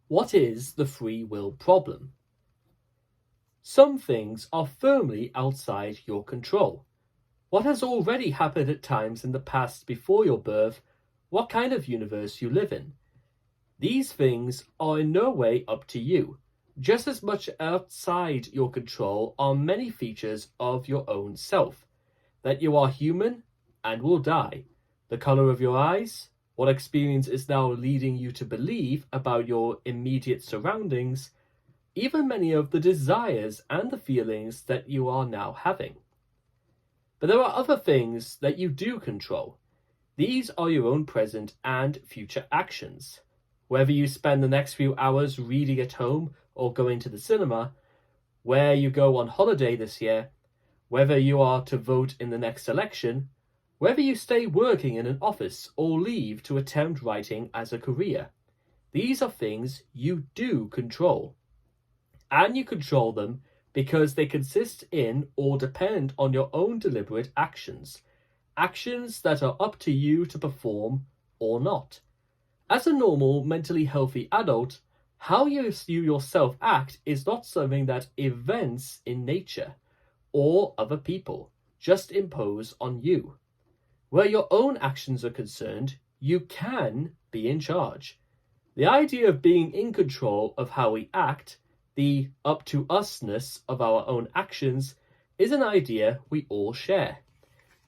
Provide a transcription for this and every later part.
What is the free will problem? Some things are firmly outside your control. What has already happened at times in the past before your birth, what kind of universe you live in. These things are in no way up to you. Just as much outside your control are many features of your own self. That you are human and will die, the color of your eyes, what experience is now leading you to believe about your immediate surroundings, even many of the desires and the feelings that you are now having. But there are other things that you do control. These are your own present and future actions. Whether you spend the next few hours reading at home or going to the cinema, where you go on holiday this year, whether you are to vote in the next election, whether you stay working in an office or leave to attempt writing as a career. These are things you do control. And you control them because they consist in or depend on your own deliberate actions. Actions that are up to you to perform or not. As a normal, mentally healthy adult, how you yourself act is not something that events in nature or other people just impose on you. Where your own actions are concerned, you can be in charge. The idea of being in control of how we act, the up to usness of our own actions, is an idea we all share.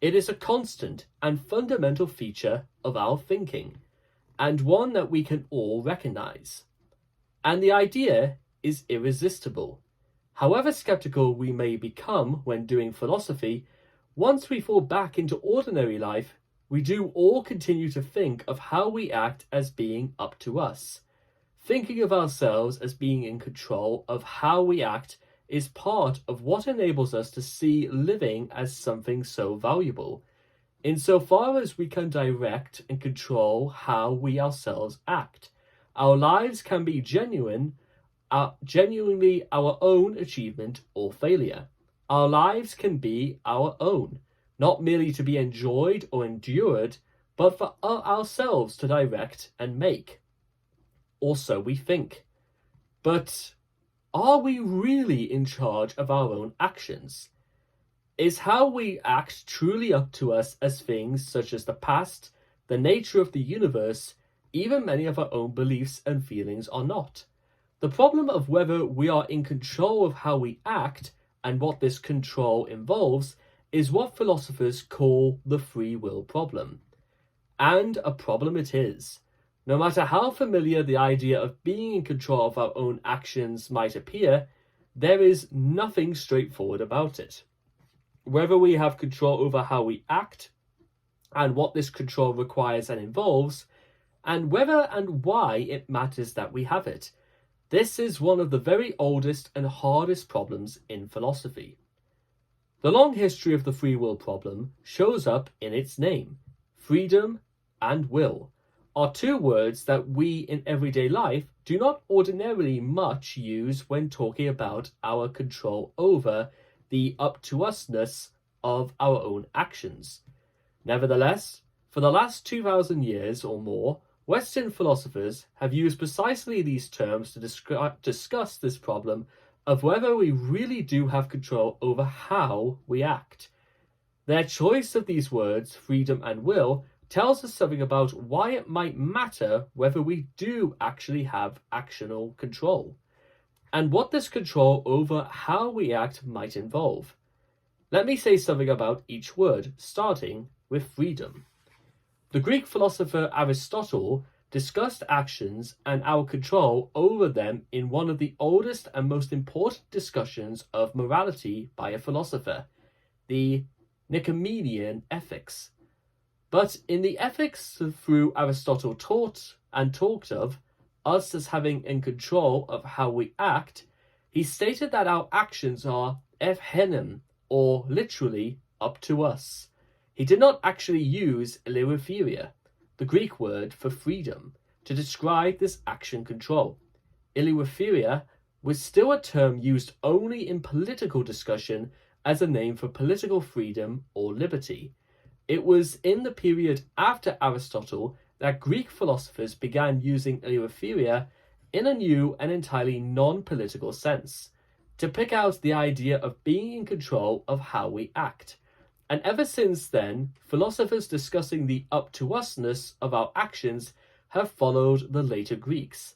It is a constant and fundamental feature of our thinking, and one that we can all recognize. And the idea is irresistible. However skeptical we may become when doing philosophy, once we fall back into ordinary life, we do all continue to think of how we act as being up to us. Thinking of ourselves as being in control of how we act is part of what enables us to see living as something so valuable, insofar as we can direct and control how we ourselves act. Our lives can be genuinely our own achievement or failure. Our lives can be our own, not merely to be enjoyed or endured, but for ourselves to direct and make. Or so we think. But are we really in charge of our own actions? Is how we act truly up to us as things such as the past, the nature of the universe, even many of our own beliefs and feelings are not? The problem of whether we are in control of how we act and what this control involves is what philosophers call the free will problem. And a problem it is. No matter how familiar the idea of being in control of our own actions might appear, there is nothing straightforward about it. Whether we have control over how we act, and what this control requires and involves, and whether and why it matters that we have it. This is one of the very oldest and hardest problems in philosophy. The long history of the free will problem shows up in its name. Freedom and will are two words that we in everyday life do not ordinarily much use when talking about our control over the up-to-usness of our own actions. Nevertheless, for the last 2,000 years or more, Western philosophers have used precisely these terms to discuss this problem of whether we really do have control over how we act. Their choice of these words, freedom and will, tells us something about why it might matter whether we do actually have actional control, and what this control over how we act might involve. Let me say something about each word, starting with freedom. The Greek philosopher Aristotle discussed actions and our control over them in one of the oldest and most important discussions of morality by a philosopher, the Nicomachean Ethics. But in the Ethics through Aristotle taught and talked of us as having in control of how we act, he stated that our actions are evhenem, or literally up to us. He did not actually use eleutheria, the Greek word for freedom, to describe this action control. Eleutheria was still a term used only in political discussion as a name for political freedom or liberty. It was in the period after Aristotle that Greek philosophers began using eleutheria in a new and entirely non-political sense, to pick out the idea of being in control of how we act. And ever since then, philosophers discussing the up-to-usness of our actions have followed the later Greeks.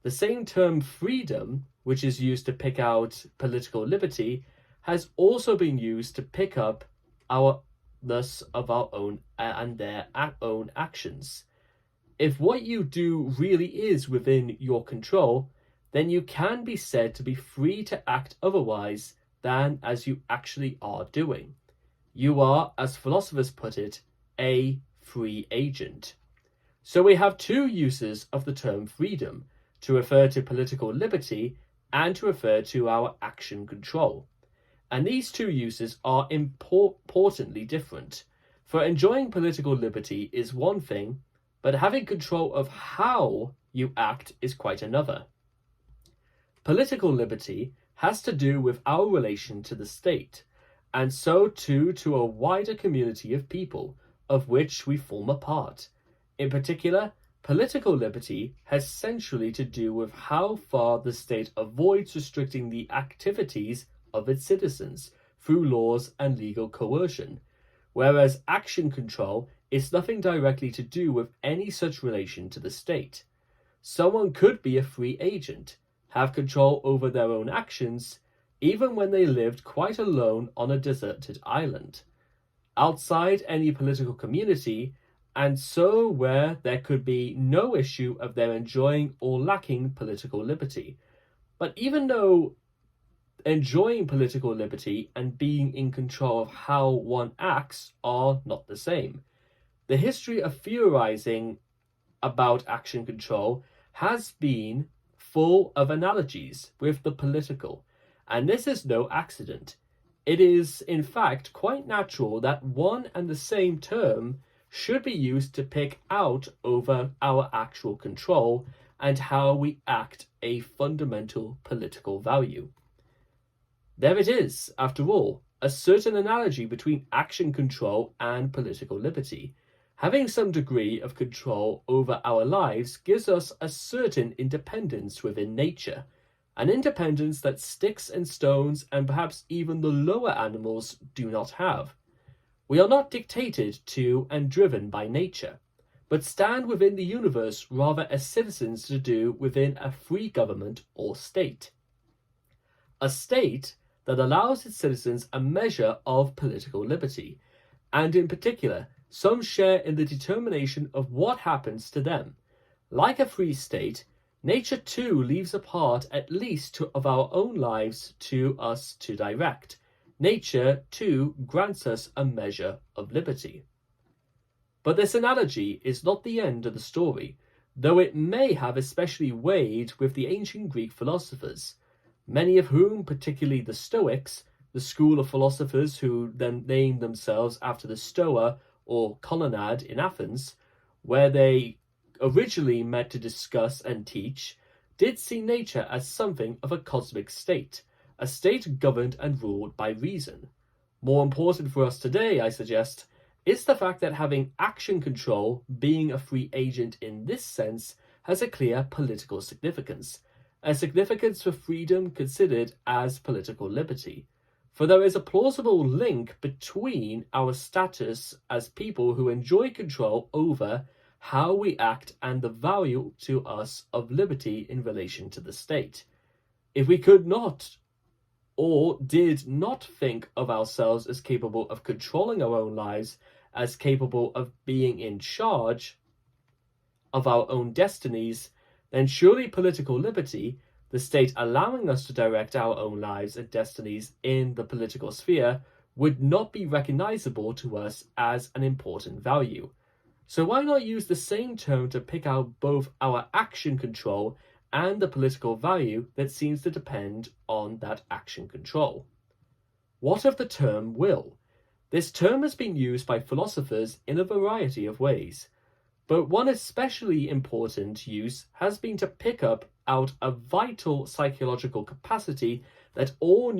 The same term freedom, which is used to pick out political liberty, has also been used to pick up our us of our own and their own actions. If what you do really is within your control, then you can be said to be free to act otherwise than as you actually are doing. You are, as philosophers put it, a free agent. So we have two uses of the term freedom, to refer to political liberty and to refer to our action control. And these two uses are importantly different. For enjoying political liberty is one thing, but having control of how you act is quite another. Political liberty has to do with our relation to the state, and so too to a wider community of people, of which we form a part. In particular, political liberty has centrally to do with how far the state avoids restricting the activities of its citizens through laws and legal coercion, whereas action control is nothing directly to do with any such relation to the state. Someone could be a free agent, have control over their own actions, even when they lived quite alone on a deserted island, outside any political community, and so where there could be no issue of their enjoying or lacking political liberty. But even though enjoying political liberty and being in control of how one acts are not the same, the history of theorizing about action control has been full of analogies with the political, and this is no accident. It is, in fact, quite natural that one and the same term should be used to pick out over our actual control and how we act a fundamental political value. There it is, after all, a certain analogy between action control and political liberty. Having some degree of control over our lives gives us a certain independence within nature, an independence that sticks and stones and perhaps even the lower animals do not have. We are not dictated to and driven by nature, but stand within the universe rather as citizens to do within a free government or state. A state that allows its citizens a measure of political liberty, and in particular, some share in the determination of what happens to them. Like a free state, nature too leaves a part at least of our own lives to us to direct. Nature too grants us a measure of liberty. But this analogy is not the end of the story, though it may have especially weighed with the ancient Greek philosophers, many of whom, particularly the Stoics, the school of philosophers who then named themselves after the Stoa or colonnade in Athens, where they originally met to discuss and teach, did see nature as something of a cosmic state, a state governed and ruled by reason. More important for us today, I suggest, is the fact that having action control, being a free agent in this sense, has a clear political significance, a significance for freedom considered as political liberty. For there is a plausible link between our status as people who enjoy control over how we act and the value to us of liberty in relation to the state. If we could not or did not think of ourselves as capable of controlling our own lives, as capable of being in charge of our own destinies, then surely political liberty, the state allowing us to direct our own lives and destinies in the political sphere, would not be recognizable to us as an important value. So why not use the same term to pick out both our action control and the political value that seems to depend on that action control? What of the term will? This term has been used by philosophers in a variety of ways, but one especially important use has been to pick up out a vital psychological capacity that all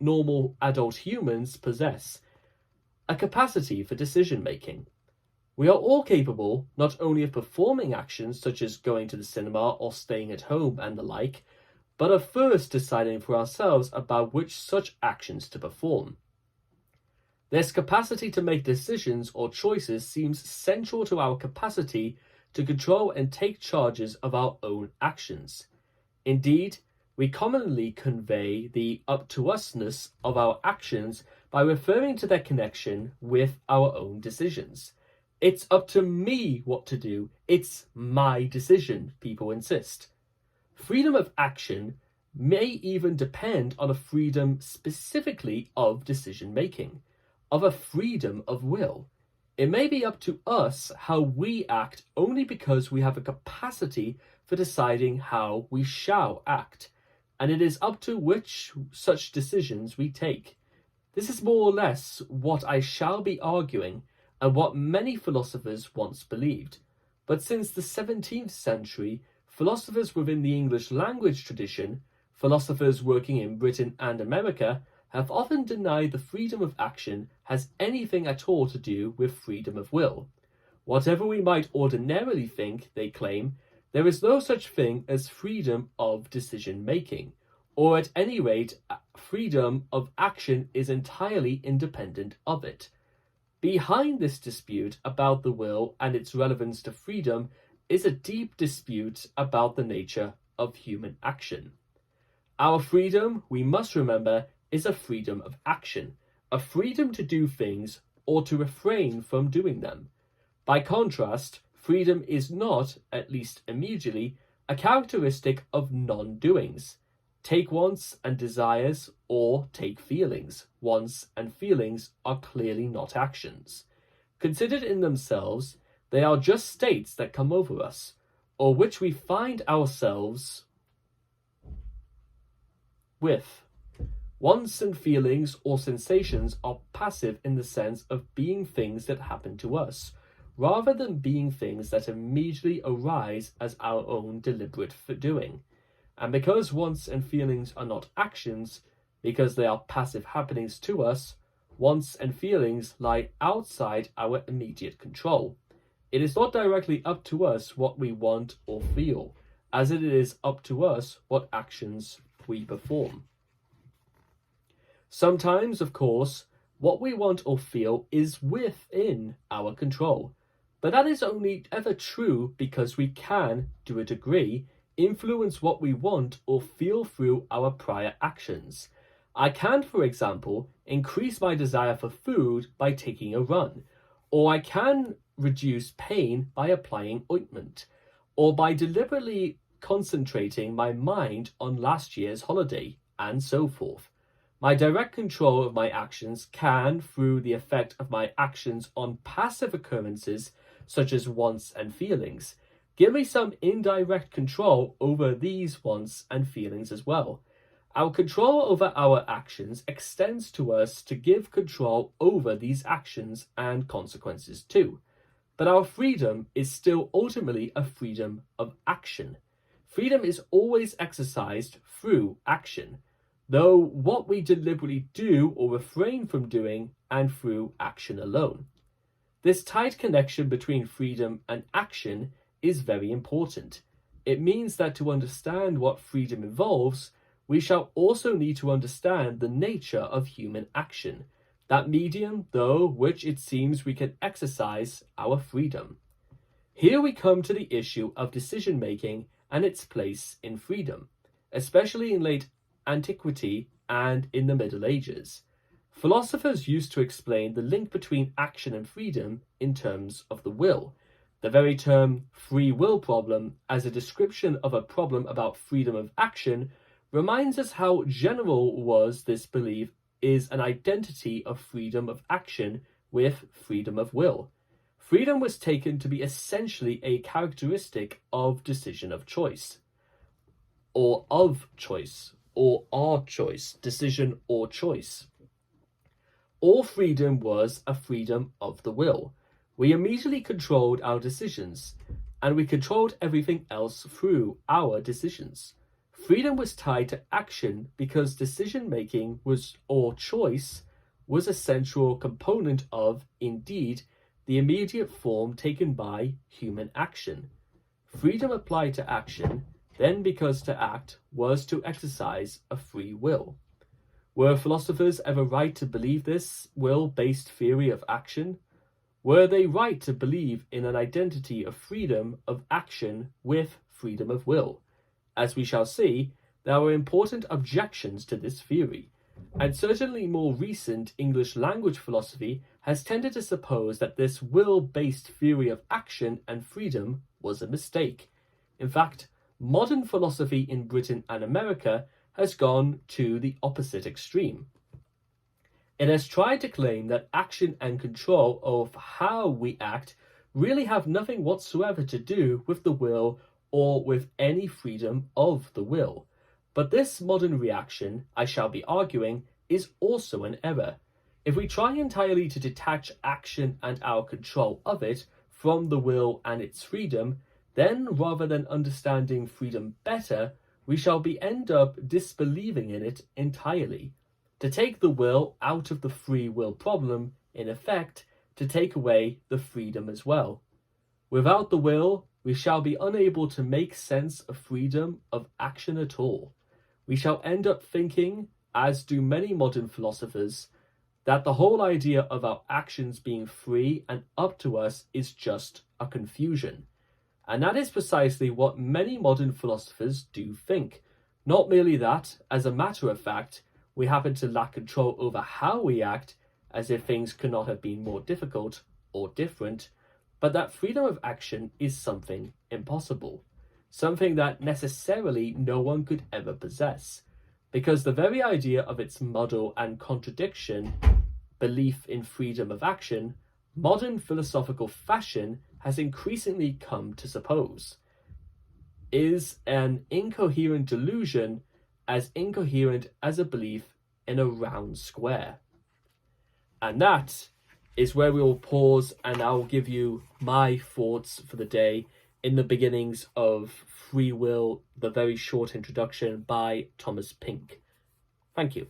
normal adult humans possess, a capacity for decision making. We are all capable not only of performing actions such as going to the cinema or staying at home and the like, but of first deciding for ourselves about which such actions to perform. This capacity to make decisions or choices seems central to our capacity to control and take charges of our own actions. Indeed, we commonly convey the up-to-usness of our actions by referring to their connection with our own decisions. It's up to me what to do. It's my decision, people insist. Freedom of action may even depend on a freedom specifically of decision making, of a freedom of will. It may be up to us how we act only because we have a capacity for deciding how we shall act, and it is up to which such decisions we take. This is more or less what I shall be arguing, and what many philosophers once believed. But since the 17th century, philosophers within the English language tradition, philosophers working in Britain and America, have often denied the freedom of action has anything at all to do with freedom of will. Whatever we might ordinarily think, they claim, there is no such thing as freedom of decision-making, or at any rate, freedom of action is entirely independent of it. Behind this dispute about the will and its relevance to freedom is a deep dispute about the nature of human action. Our freedom, we must remember, is a freedom of action, a freedom to do things or to refrain from doing them. By contrast, freedom is not, at least immediately, a characteristic of non-doings. Take wants and desires, or take feelings. Wants and feelings are clearly not actions. Considered in themselves, they are just states that come over us, or which we find ourselves with. Wants and feelings or sensations are passive in the sense of being things that happen to us, rather than being things that immediately arise as our own deliberate doing. And because wants and feelings are not actions, because they are passive happenings to us, wants and feelings lie outside our immediate control. It is not directly up to us what we want or feel, as it is up to us what actions we perform. Sometimes, of course, what we want or feel is within our control, but that is only ever true because we can, to a degree, influence what we want or feel through our prior actions. I can, for example, increase my desire for food by taking a run, or I can reduce pain by applying ointment, or by deliberately concentrating my mind on last year's holiday, and so forth. My direct control of my actions can, through the effect of my actions on passive occurrences, such as wants and feelings, give me some indirect control over these wants and feelings as well. Our control over our actions extends to us to give control over these actions and consequences too. But our freedom is still ultimately a freedom of action. Freedom is always exercised through action, though what we deliberately do or refrain from doing, and through action alone. This tight connection between freedom and action is very important. It means that to understand what freedom involves, we shall also need to understand the nature of human action, that medium through which it seems we can exercise our freedom. Here we come to the issue of decision-making and its place in freedom, especially in late antiquity and in the Middle Ages. Philosophers used to explain the link between action and freedom in terms of the will. The very term free will problem, as a description of a problem about freedom of action, reminds us how general was this belief is an identity of freedom of action with freedom of will. Freedom was taken to be essentially a characteristic of decision of choice, or of choice, or our choice, decision or choice. All freedom was a freedom of the will. We immediately controlled our decisions, and we controlled everything else through our decisions. Freedom was tied to action because decision-making was, or choice, was a central component of, indeed, the immediate form taken by human action. Freedom applied to action, then, because to act was to exercise a free will. Were philosophers ever right to believe this will-based theory of action? Were they right to believe in an identity of freedom of action with freedom of will? As we shall see, there are important objections to this theory, and certainly more recent English language philosophy has tended to suppose that this will-based theory of action and freedom was a mistake. In fact, modern philosophy in Britain and America has gone to the opposite extreme. It has tried to claim that action and control of how we act really have nothing whatsoever to do with the will or with any freedom of the will. But this modern reaction, I shall be arguing, is also an error. If we try entirely to detach action and our control of it from the will and its freedom, then rather than understanding freedom better, we shall end up disbelieving in it entirely. To take the will out of the free will problem, in effect, to take away the freedom as well. Without the will, we shall be unable to make sense of freedom of action at all. We shall end up thinking, as do many modern philosophers, that the whole idea of our actions being free and up to us is just a confusion. And that is precisely what many modern philosophers do think. Not merely that, as a matter of fact, we happen to lack control over how we act, as if things could not have been more difficult or different, but that freedom of action is something impossible, something that necessarily no one could ever possess, because the very idea of its muddle and contradiction, belief in freedom of action, modern philosophical fashion has increasingly come to suppose, is an incoherent delusion, as incoherent as a belief in a round square. And that is where we will pause, and I will give you my thoughts for the day in the beginnings of Free Will, the very short introduction by Thomas Pink. Thank you.